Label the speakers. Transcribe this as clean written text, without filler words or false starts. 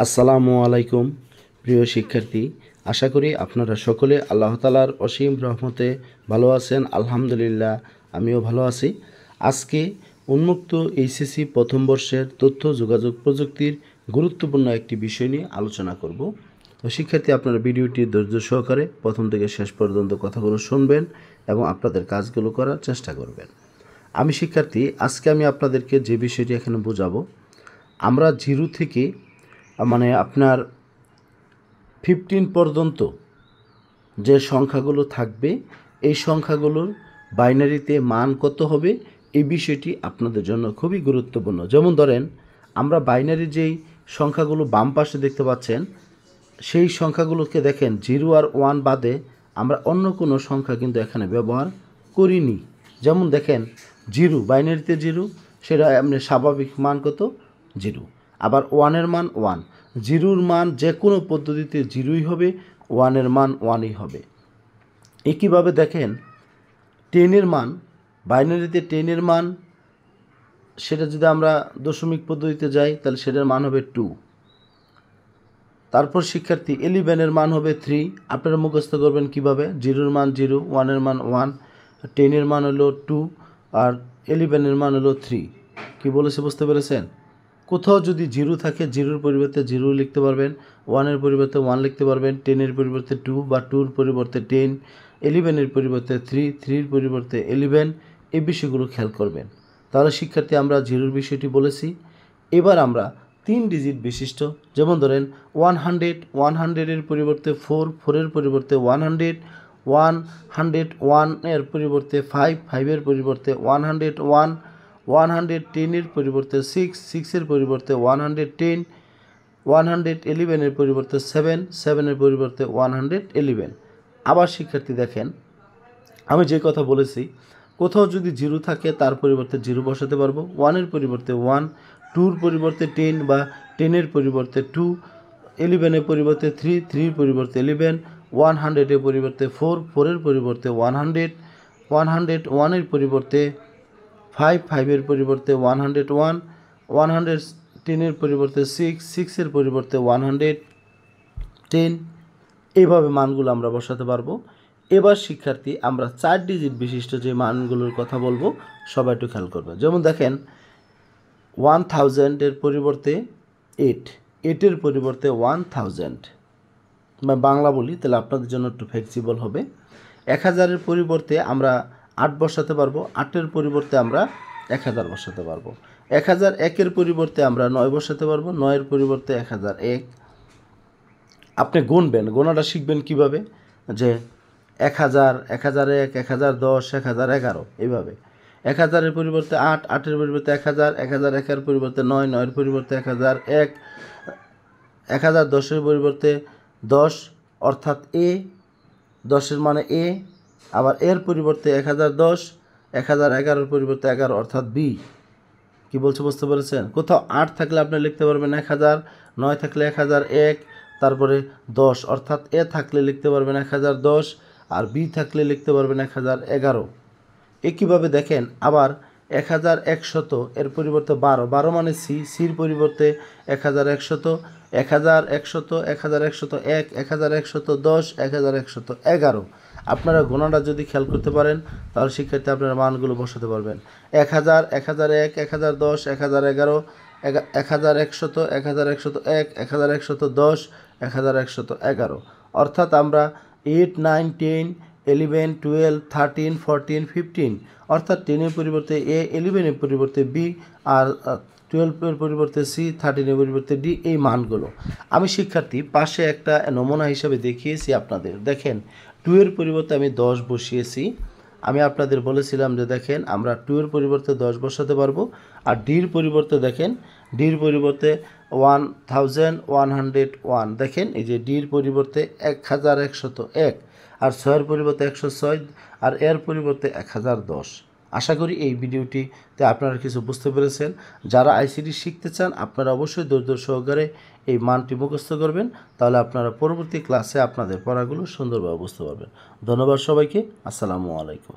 Speaker 1: আসসালামু আলাইকুম প্রিয় শিক্ষার্থী, আশা করি আপনারা সকলে আল্লাহ তাআলার অসীম রহমতে ভালো আছেন। আলহামদুলিল্লাহ, আমিও ভালো আছি। আজকে উন্মুক্ত এইচএসসি প্রথম বর্ষের তথ্য যোগাযোগ প্রযুক্তির গুরুত্বপূর্ণ একটি বিষয় নিয়ে আলোচনা করব। তো শিক্ষার্থী, আপনারা ভিডিওটি ধৈর্য সহকারে প্রথম থেকে শেষ পর্যন্ত কথাগুলো শুনবেন এবং আপনাদের কাজগুলো করার চেষ্টা করবেন। আমি শিক্ষার্থী, আজকে আমি আপনাদেরকে যে বিষয়টি এখানে বোঝাবো, আমরা জিরো থেকে আপনার 15 পর্যন্ত যে সংখ্যাগুলো থাকবে, এই সংখ্যাগুলোর বাইনারিতে মান কত হবে, এই বিষয়টি আপনাদের জন্য খুবই গুরুত্বপূর্ণ। যেমন ধরেন, আমরা বাইনারি যেই সংখ্যাগুলো বাম পাশে দেখতে পাচ্ছেন, সেই সংখ্যাগুলোকে দেখেন 0 আর 1 বাদে আমরা অন্য কোনো সংখ্যা কিন্তু এখানে ব্যবহার করিনি। যেমন দেখেন 0, বাইনারিতে 0, সেটা এমনি স্বাভাবিক মান কত, 0। আবার 1-এর মান 1, 0-র মান যে কোনো পদ্ধতিতে 0ই হবে, 1-এর মান 1ই হবে। একইভাবে দেখেন 10-এর মান, বাইনারিতে 10-এর মান, সেটা যদি আমরা দশমিক পদ্ধতিতে যাই তাহলে সেটার মান হবে 2। তারপর শিক্ষার্থী 11-এর মান হবে 3। আপনারা মুখস্থ করবেন কিভাবে, 0-র মান 0, 1-এর মান 1, 10-এর মান হলো 2 আর 11-এর মান হলো 3। কি বলেছে বুঝতে পেরেছেন? কোথাও যদি 0 থাকে, 0-র পরিবর্তে 0 লিখতে পারবেন, 1-এর পরিবর্তে 1 লিখতে পারবেন, 10-এর পরিবর্তে 2 বা 2-র পরিবর্তে 10, 11-এর পরিবর্তে 3, 3-র পরিবর্তে 11, এই বিষয়গুলো খেয়াল করবেন। তাহলে শিক্ষার্থী, আমরা 0-র বিষয়টি বলেছি। এবার আমরা 3 ডিজিট বিশিষ্ট, যেমন ধরেন 100, 100-এর পরিবর্তে 4, 4-এর পরিবর্তে 100, 101-এর পরিবর্তে 5, 5-এর পরিবর্তে 101, 110-এর পরিবর্তে 6, 6-এর পরিবর্তে 110, 111-এর পরিবর্তে 7, 7-এর পরিবর্তে 111। আবার শিক্ষার্থী দেখেন, আমি যে কথা বলেছি, কোথাও যদি 0 থাকে তার পরিবর্তে 0 বসাতে পারবো, 1-এর পরিবর্তে 1, 2-র পরিবর্তে 10 বা 10-এর পরিবর্তে 2, 11-এর পরিবর্তে 3, 3-এর পরিবর্তে 11, 100-এর পরিবর্তে 4, 4-এর পরিবর্তে 100, 101-এর পরিবর্তে 5, 5-এর পরিবর্তে 101, 110-এর পরিবর্তে 6, 6-এর পরিবর্তে 110, এইভাবে মানগুলো আমরা বসাতে পারবো। এবার শিক্ষার্থী, আমরা 4 ডিজিট বিশিষ্ট যে মানগুলোর কথা বলবো, সবাই একটু খেয়াল করবেন। যেমন দেখেন 1000-এর পরিবর্তে 8, 8-এর পরিবর্তে 1000, বাংলা বলি তাহলে আপনাদের জন্য একটু ফ্লেক্সিবল হবে। 1000-এর পরিবর্তে আমরা 8 বসাতে পারবো, 8-এর পরিবর্তে আমরা 1000 বসাতে পারবো। 1001-এর পরিবর্তে আমরা 9 বসাতে পারবো, 9-এর পরিবর্তে 1001। আপনি গুনবেন, গোনাটা শিখবেন কিভাবে, যে 1000, 1001, 1010, 1011, এইভাবে। 1000-এর পরিবর্তে 8, 8-এর পরিবর্তে 1000, 1001-এর পরিবর্তে 9, 9-এর পরিবর্তে 1001, 1010-এর পরিবর্তে 10, অর্থাৎ এ, 10-এর মানে এ। আবার এর পরিবর্তে 1010, 1011-এর পরিবর্তে 11, অর্থাৎ বি। কি বলছে বুঝতে পেরেছেন? কোথাও 8 থাকলে আপনি লিখতে পারবেন 1000, 9 থাকলে 1001, তারপরে 10, অর্থাৎ এ থাকলে লিখতে পারবেন 1010 আর বি থাকলে লিখতে পারবেন 1011। একইভাবে দেখেন আবার 1100, এর পরিবর্তে 12, 12 মানে সি, সির পরিবর্তে 1100, 1100, 1101, 1110, 1111। আপনারা গোনাটা যদি খেয়াল করতে পারেন তাহলে শিক্ষার্থী আপনারা মানগুলো বসাতে পারবেন। 1000, 1001, 1010, 1011, 1100, 1101, 1110, 1111, অর্থাৎ আমরা 8, 9, 10, 11, 12, 13, 14, 15, অর্থাৎ 10-এর পরিবর্তে এ, 11-এর পরিবর্তে বি আর 12-এর পরিবর্তে সি, 13-এর পরিবর্তে ডি, এই মানগুলো আমি শিক্ষার্থী পাশে একটা নমুনা হিসাবে দেখিয়েছি আপনাদের। দেখেন 2-এর পরিবর্তে আমি 10 বসিয়েছি। আমি আপনাদের বলেছিলাম যে দেখেন আমরা 2-এর পরিবর্তে 10 বসাতে পারবো। আর ডির পরিবর্তে দেখেন, ডির পরিবর্তে 1101, দেখেন এই যে ডির পরিবর্তে 1101, আর 6-এর পরিবর্তে 106, আর এর পরিবর্তে 1010। আশা করি এই ভিডিওটিতে আপনারা কিছু বুঝতে পেরেছেন। যারা আইসিটি শিখতে চান আপনারা অবশ্যই ধৈর্য সহকারে এই মানটি মুখস্থ করবেন, তাহলে আপনারা পরবর্তী ক্লাসে আপনাদের পড়াগুলো সুন্দরভাবে বুঝতে পারবেন। ধন্যবাদ সবাইকে। আসসালামু আলাইকুম।